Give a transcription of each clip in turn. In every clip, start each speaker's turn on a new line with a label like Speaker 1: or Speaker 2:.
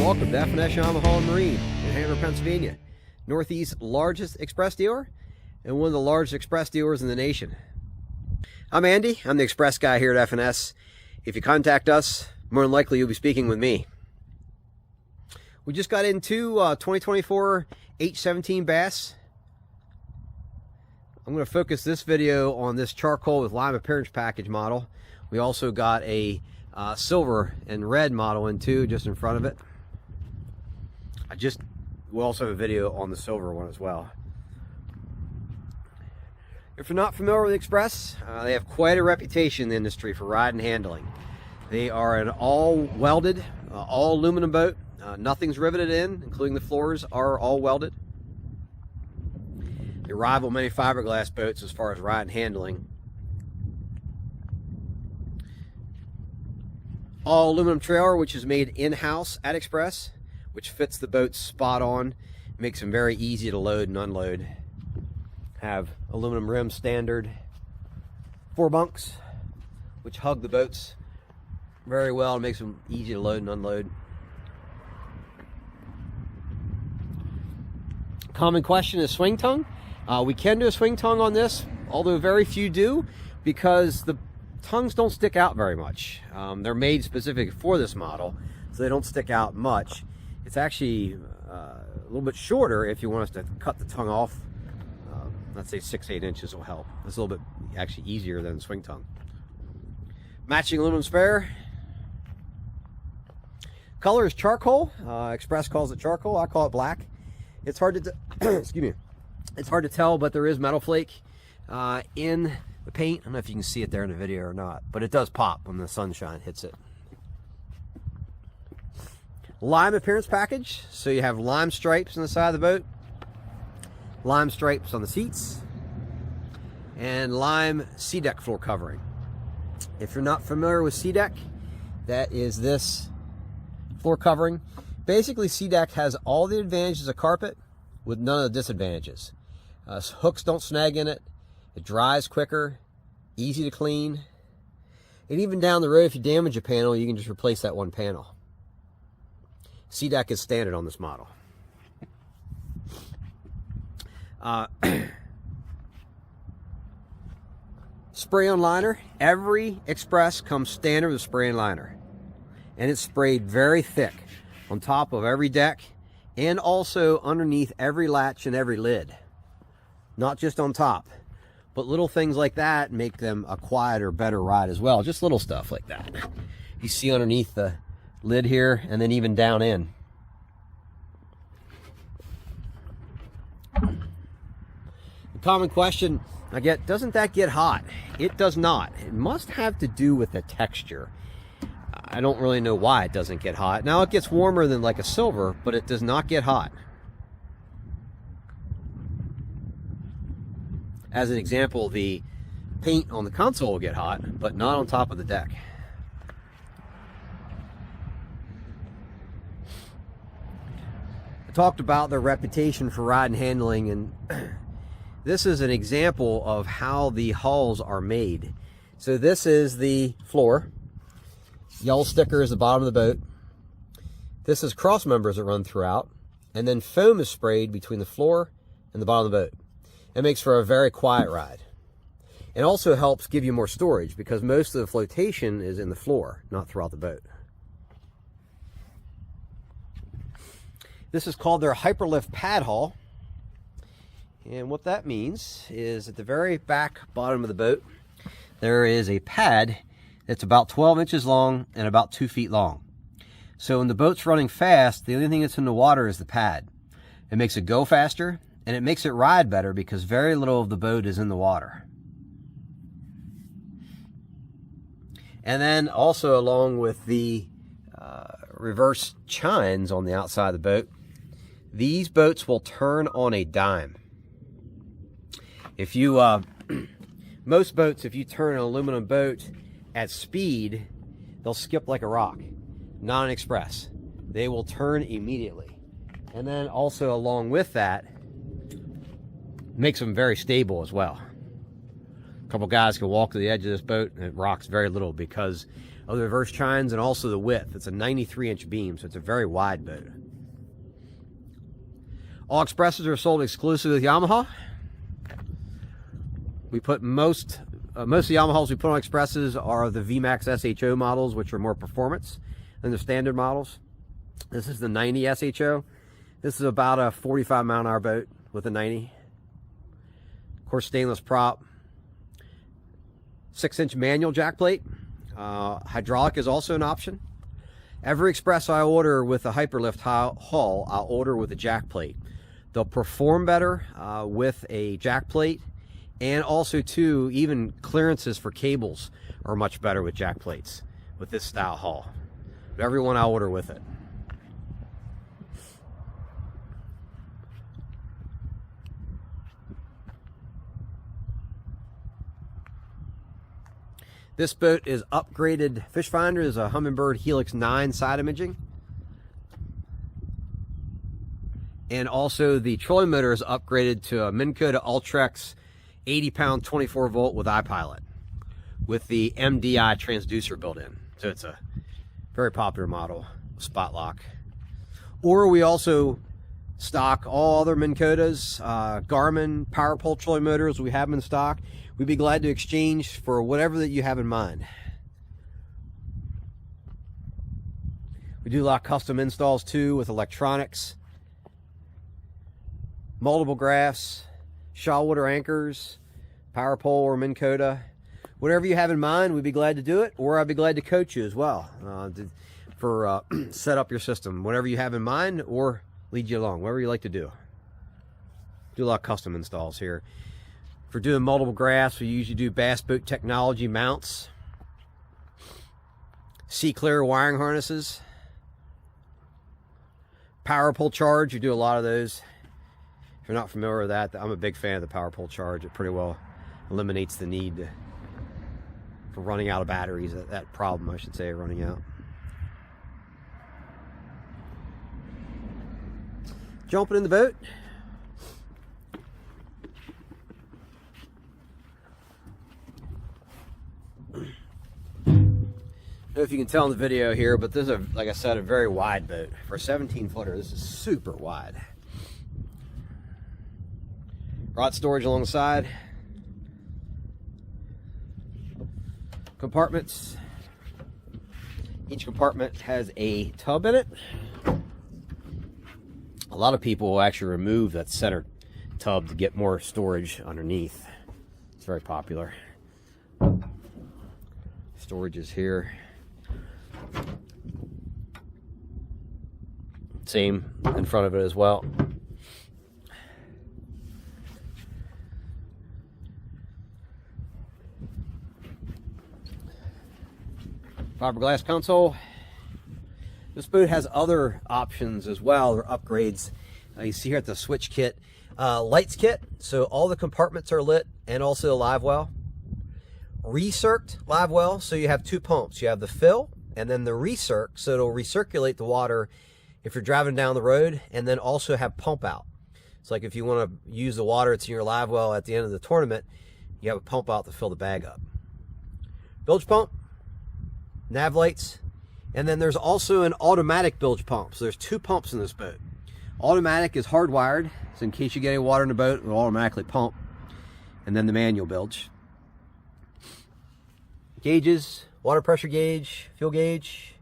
Speaker 1: Welcome to F&SYamaha and Marine in Hanover, Pennsylvania, Northeast's largest express dealer and one of the largest express dealers in the nation. I'm Andy. I'm the express guy here at F&S. If you contact us, more than likely you'll be speaking with me. We just got into 2024 H17 Bass. I'm going to focus this video on this charcoal with lime appearance package model. We also got a silver and red model in too, just in front of it. We'll also have a video on the silver one as well. If you're not familiar with Xpress, they have quite a reputation in the industry for ride and handling. They are an all welded, all aluminum boat. Nothing's riveted in, including the floors are all welded. They rival many fiberglass boats as far as ride and handling. All aluminum trailer, which is made in-house at Xpress, which fits the boat spot on, makes them very easy to load and unload. Have aluminum rim standard 4 bunks, which hug the boats very well and makes them easy to load and unload. Common question is swing tongue. We can do a swing tongue on this, although very few do, because the tongues don't stick out very much. They're made specific for this model, so they don't stick out much. It's actually a little bit shorter if you want us to cut the tongue off. Let's say 6-8 inches will help. It's a little bit actually easier than swing tongue. Matching aluminum spare. Color is charcoal. Xpress calls it charcoal. I call it black. It's hard to excuse me. It's hard to tell, but there is metal flake in the paint. I don't know if you can see it there in the video or not, but it does pop when the sunshine hits it. Lime appearance package. So you have lime stripes on the side of the boat, lime stripes on the seats, and lime SeaDeck floor covering. If you're not familiar with SeaDeck, that is this floor covering. Basically, SeaDeck has all the advantages of carpet with none of the disadvantages. Hooks don't snag in it. It dries quicker, easy to clean. And even down the road, if you damage a panel, you can just replace that one panel. SeaDeck is standard on this model. Spray-on liner. Every Xpress comes standard with a spray-on liner. And it's sprayed very thick on top of every deck and also underneath every latch and every lid. Not just on top, but little things like that make them a quieter, better ride as well. Just little stuff like that. You see underneath the lid here and then even down in. The common question I get, doesn't that get hot? It does not. It must have to do with the texture. I don't really know why it doesn't get hot. Now it gets warmer than like a silver, but it does not get hot. As an example, the paint on the console will get hot, but not on top of the deck. I talked about their reputation for ride and handling, and this is an example of how the hulls are made. So this is the floor. Yellow sticker is the bottom of the boat. This is cross members that run throughout, and then foam is sprayed between the floor and the bottom of the boat. It makes for a very quiet ride. It also helps give you more storage because most of the flotation is in the floor, not throughout the boat. This is called their Hyperlift pad hull. And what that means is at the very back bottom of the boat, there is a pad that's about 12 inches long and about 2 feet long. So when the boat's running fast, the only thing that's in the water is the pad. It makes it go faster, and it makes it ride better because very little of the boat is in the water. And then also along with the reverse chines on the outside of the boat, these boats will turn on a dime. If you, most boats, if you turn an aluminum boat at speed, they'll skip like a rock. Not an Xpress. They will turn immediately. And then also along with that, makes them very stable as well. A couple guys can walk to the edge of this boat and it rocks very little because of the reverse chines and also the width. It's a 93-inch beam, so it's a very wide boat. All Xpresses are sold exclusively with Yamaha. We put most of the Yamahas we put on Xpresses are the VMAX SHO models, which are more performance than the standard models. This is the 90 SHO. This is about a 45 mile an hour boat with a 90. Of course, stainless prop. 6-inch manual jack plate. Hydraulic is also an option. Every Xpress I order with a hyperlift hull, I'll order with a jack plate. They'll perform better with a jack plate, and also too, even clearances for cables are much better with jack plates with this style hull. But every one I order with it. This boat is upgraded fish finder, is a Humminbird Helix 9 side imaging. And also the trolling motor is upgraded to a MinnKota Ultrex 80-pound 24-volt with iPilot with the MDI transducer built in. So it's a very popular model, spot lock. Or we also stock all other MinnKotas, Garmin, power pole trolling motors. We have them in stock. We'd be glad to exchange for whatever that you have in mind. We do a lot of custom installs too with electronics, multiple graphs, shaw water anchors, power pole or MinnKota. Whatever you have in mind, we'd be glad to do it, or I'd be glad to coach you as well for set up your system. Whatever you have in mind, or lead you along, whatever you like to do. Do a lot of custom installs here. For doing multiple graphs, we usually do Bass Boat Technology mounts, C-Clear wiring harnesses, power pole charge. You do a lot of those. If you're not familiar with that, I'm a big fan of the power pole charge. It pretty well eliminates the need for running out of batteries, that problem I should say, running out. Jumping in the boat. I don't know if you can tell in the video here, but this is, like I said, a very wide boat. For a 17-footer, this is super wide. Rod storage along the side. Compartments. Each compartment has a tub in it. A lot of people will actually remove that center tub to get more storage underneath. It's very popular. Storage is here. Same in front of it as well. Fiberglass console. This boat has other options as well, or upgrades. You see here at the switch kit, lights kit. So all the compartments are lit, and also a live well. Recirced live well, so you have two pumps. You have the fill and then the recirc, so it'll recirculate the water if you're driving down the road, and then also have pump out. It's like if you want to use the water that's in your live well at the end of the tournament, you have a pump out to fill the bag up. Bilge pump, nav lights, and then there's also an automatic bilge pump. So there's two pumps in this boat. Automatic is hardwired, so in case you get any water in the boat, it'll automatically pump. And then the manual bilge. Gauges, water pressure gauge, fuel gauge.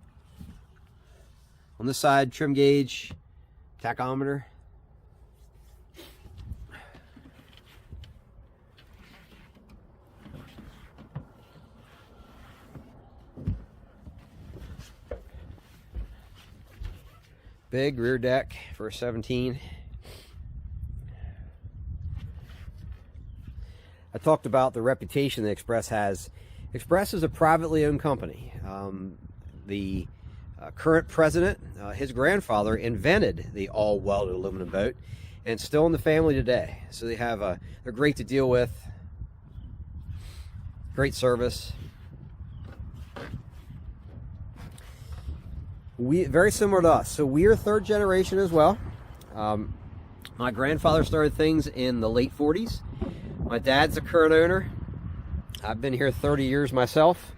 Speaker 1: On this side, trim gauge, tachometer. Big rear deck for a 17. I talked about the reputation that Xpress has. Xpress is a privately owned company. The current president, his grandfather invented the all welded aluminum boat, and it's still in the family today. So they have they're great to deal with, great service. Very similar to us. So we are third generation as well. My grandfather started things in the late 40s. My dad's the current owner. I've been here 30 years myself,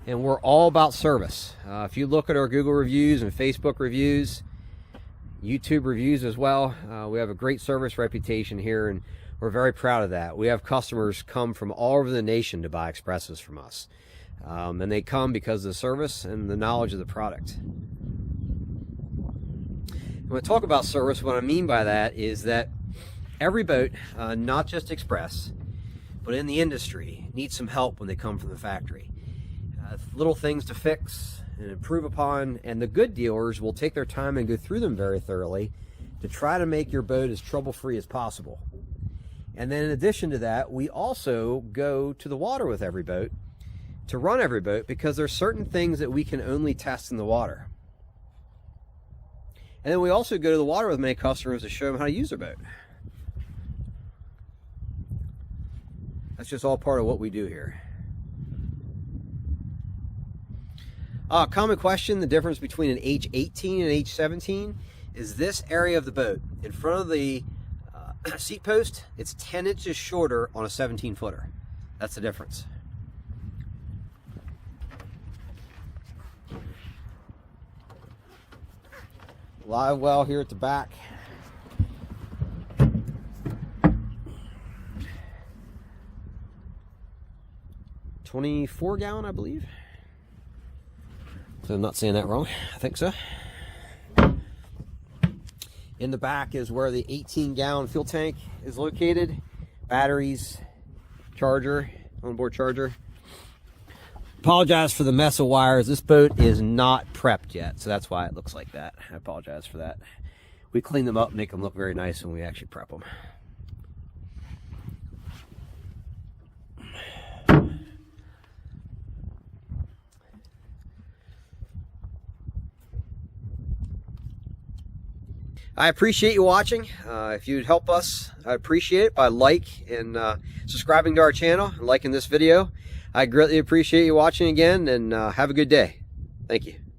Speaker 1: and we're all about service. If you look at our Google reviews and Facebook reviews, YouTube reviews as well, we have a great service reputation here, and we're very proud of that. We have customers come from all over the nation to buy Xpresses from us. And they come because of the service and the knowledge of the product. When I talk about service, what I mean by that is that every boat, not just Xpress, but in the industry, needs some help when they come from the factory. Little things to fix and improve upon, and the good dealers will take their time and go through them very thoroughly to try to make your boat as trouble-free as possible. And then in addition to that, we also go to the water with every boat to run every boat, because there's certain things that we can only test in the water. And then we also go to the water with many customers to show them how to use their boat. That's just all part of what we do here. Common question: the difference between an H18 and H17 is this area of the boat. In front of the seat post, it's 10 inches shorter on a 17-footer. That's the difference. Live well here at the back. $24 gallon, I believe. So I'm not saying that wrong. I think so. In the back is where the 18-gallon fuel tank is located. Batteries, charger, onboard charger. Apologize for the mess of wires. This boat is not prepped yet, so that's why it looks like that. I apologize for that. We clean them up, make them look very nice when we actually prep them. I appreciate you watching. If you'd help us, I'd appreciate it by like and subscribing to our channel and liking this video. I greatly appreciate you watching again, and have a good day. Thank you.